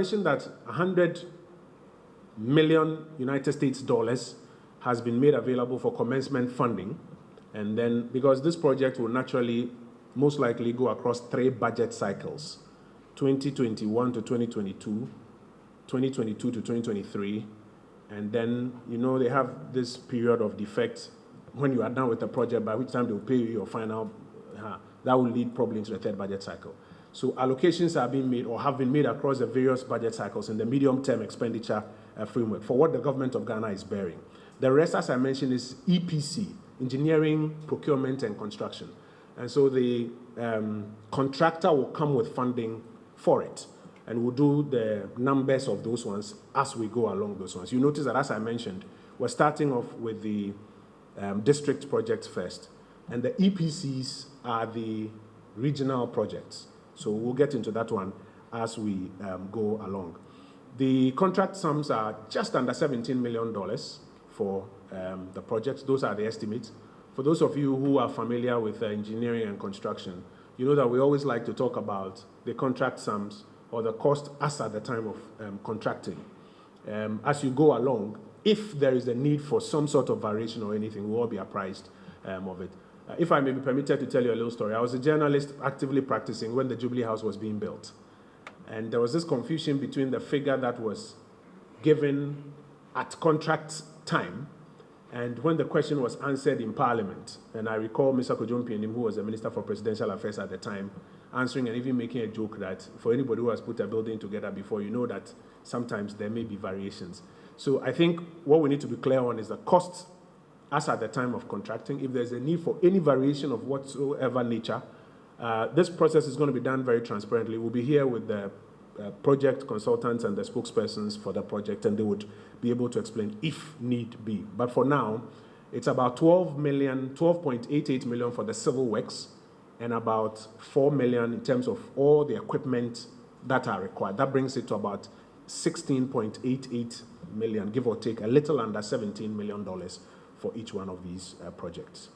mentioned that 100 million United States dollars has been made available for commencement funding. And then, because this project will naturally, most likely go across 3 budget cycles, 2021 to 2022, 2022 to 2023, and then, they have this period of defect when you are done with the project, by which time they'll pay you your final, that will lead probably into the 3rd budget cycle. So allocations are being made or have been made across the various budget cycles in the medium-term expenditure framework for what the government of Ghana is bearing. The rest, as I mentioned, is EPC, engineering, procurement, and construction. And so the contractor will come with funding for it, and we'll do the numbers of those ones as we go along those ones. You notice that, as I mentioned, we're starting off with the district projects first, and the EPCs are the regional projects. So we'll get into that one as we go along. The contract sums are just under $17 million for the projects. Those are the estimates. For those of you who are familiar with engineering and construction, you know that we always like to talk about the contract sums or the cost as at the time of contracting. As you go along, if there is a need for some sort of variation or anything, we'll all be apprised of it. If I may be permitted to tell you a little story, I was a journalist actively practicing when the Jubilee House was being built. And there was this confusion between the figure that was given at contract time and when the question was answered in Parliament. And I recall Mr. Kojo Mpianim, who was the Minister for Presidential Affairs at the time, answering and even making a joke that for anybody who has put a building together before, you know that sometimes there may be variations. So I think what we need to be clear on is the costs as at the time of contracting. If there's a need for any variation of whatsoever nature, this process is going to be done very transparently. We'll be here with the project consultants and the spokespersons for the project, and they would be able to explain if need be. But for now, it's about 12.88 million for the civil works, and about 4 million in terms of all the equipment that are required. That brings it to about 16.88 million, give or take a little under $17 million for each one of these projects.